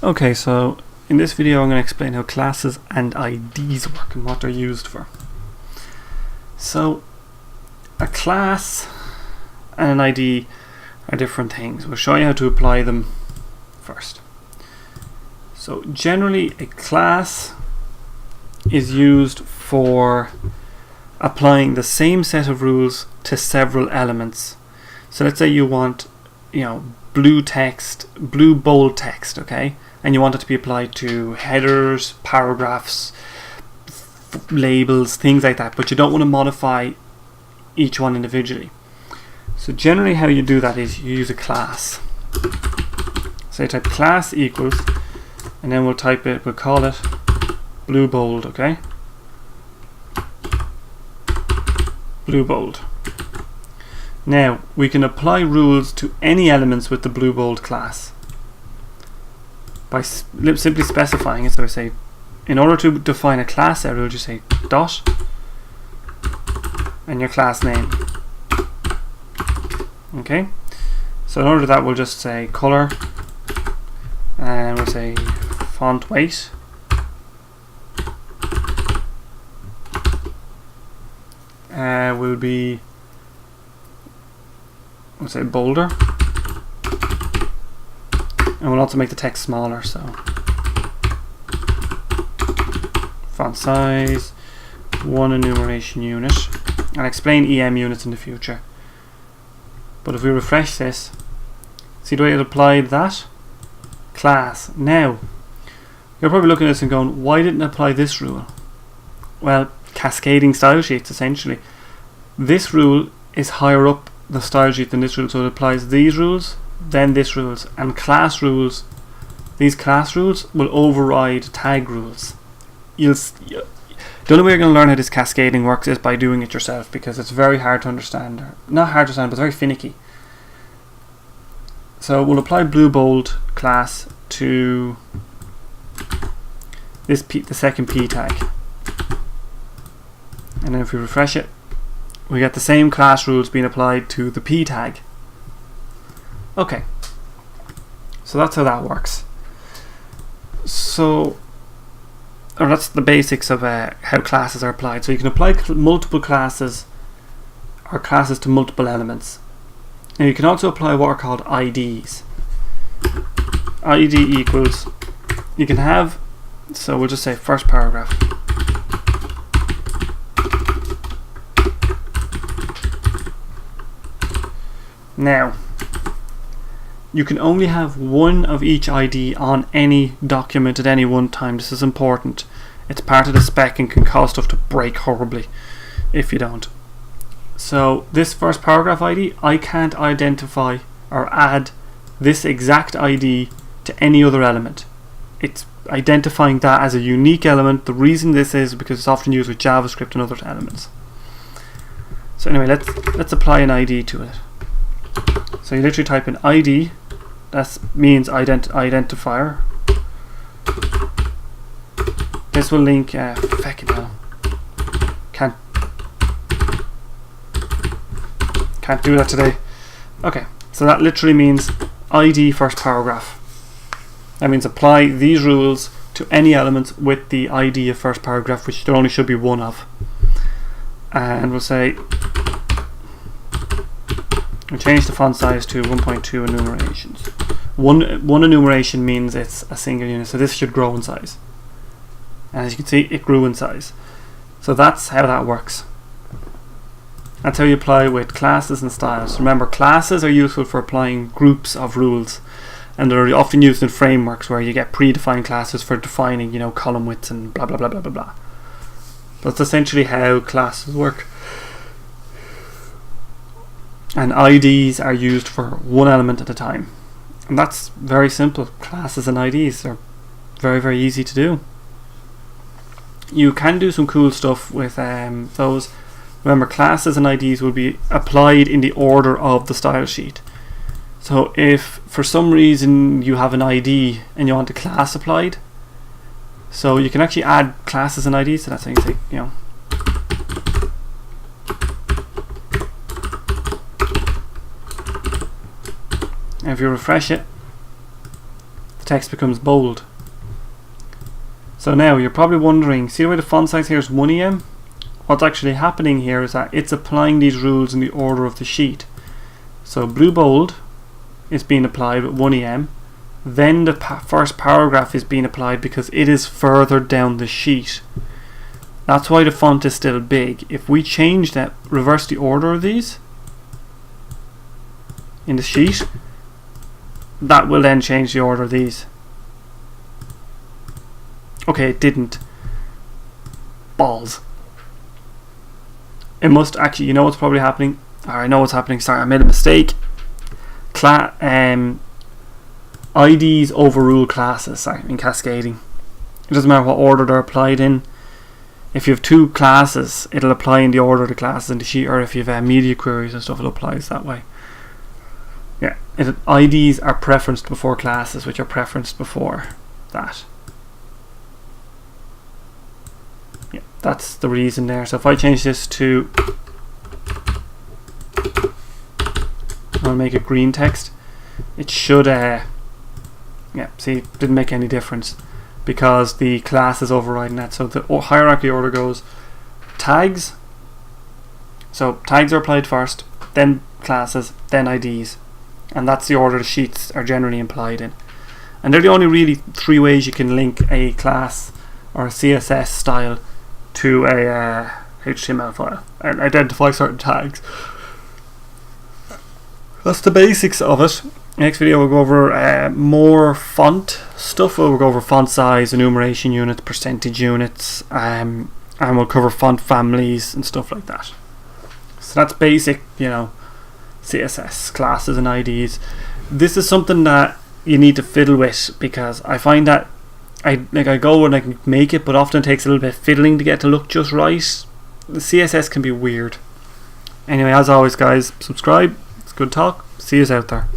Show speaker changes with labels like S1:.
S1: Okay, so in this video I'm going to explain how classes and IDs work and what they're used for. So a class and an ID are different things. We'll show you how to apply them first. So generally a class is used for applying the same set of rules to several elements. So let's say you want, blue bold text, okay? And you want it to be applied to headers, paragraphs, labels, things like that, but you don't want to modify each one individually. So generally how you do that is you use a class. So you type class equals, and then we'll call it blue bold, okay? Blue bold. Now we can apply rules to any elements with the blue bold class by simply specifying it. So I say, in order to define a class rule, you say dot and your class name. Okay, so in order to that we'll just say color, and we'll say font weight, will be, we'll say bolder, and we'll also make the text smaller, so font size 1 enumeration unit. I'll explain EM units in the future, but if we refresh this, see the way it applied that class. Now you're probably looking at this and going, why didn't it apply this rule? Well, cascading style sheets essentially. This rule is higher up the style sheet than this rule, so it applies these rules, then this rules, and class rules. These class rules will override tag rules. The only way you're going to learn how this cascading works is by doing it yourself, because it's very hard to understand, or not hard to understand, but very finicky. So we'll apply blue bold class to this the second p tag, and then if we refresh it, we get the same class rules being applied to the p tag. Okay, so that's how that works. So, or that's the basics of how classes are applied. So you can apply multiple classes or classes to multiple elements. Now you can also apply what are called IDs. ID equals, you can have, so we'll just say first paragraph. Now, you can only have one of each ID on any document at any one time. This is important. It's part of the spec and can cause stuff to break horribly if you don't. So this first paragraph ID, I can't identify or add this exact ID to any other element. It's identifying that as a unique element. The reason this is because it's often used with JavaScript and other elements. So anyway, let's apply an ID to it. So you literally type in ID, that means identifier. This will link, fucking hell, can't do that today. Okay, so that literally means ID first paragraph. That means apply these rules to any elements with the ID of first paragraph, which there only should be one of. And we'll say, we change the font size to 1.2 enumerations. One enumeration means it's a single unit, so this should grow in size. And as you can see, it grew in size. So that's how that works. That's how you apply with classes and styles. Remember, classes are useful for applying groups of rules, and they're often used in frameworks where you get predefined classes for defining, column widths and blah blah blah blah blah blah. That's essentially how classes work. And IDs are used for one element at a time, and that's very simple. Classes and IDs are very, very easy to do. You can do some cool stuff with those. Remember, classes and IDs will be applied in the order of the style sheet. So if for some reason you have an ID and you want a class applied, so you can actually add classes and IDs. So that's how you say, And if you refresh it, the text becomes bold. So now you're probably wondering, see the way the font size here is 1em? What's actually happening here is that it's applying these rules in the order of the sheet. So blue bold is being applied with 1em, then the first paragraph is being applied because it is further down the sheet. That's why the font is still big. If we change that, reverse the order of these in the sheet, that will then change the order of these. Okay, it didn't. Balls. It must actually, you know what's probably happening? I know what's happening, sorry, I made a mistake. IDs overrule classes in cascading. It doesn't matter what order they're applied in. If you have two classes, it'll apply in the order of the classes in the sheet, or if you have media queries and stuff, it applies that way. Yeah, IDs are preferenced before classes, which are preferenced before that. Yeah, that's the reason there. So if I change this to, I'll make it green text, it should, yeah, see, didn't make any difference because the class is overriding that. So the hierarchy order goes tags, so tags are applied first, then classes, then IDs, and that's the order the sheets are generally implied in. And they're the only really three ways you can link a class or a CSS style to a HTML file and identify certain tags. That's the basics of it. Next video we'll go over more font stuff. We'll go over font size, enumeration units, percentage units, and we'll cover font families and stuff like that. So that's basic, you know, CSS, classes and IDs. This is something that you need to fiddle with because I find that I go and I can make it, but often it takes a little bit of fiddling to get to look just right. The CSS can be weird. Anyway, as always guys, subscribe. It's good talk. See you out there.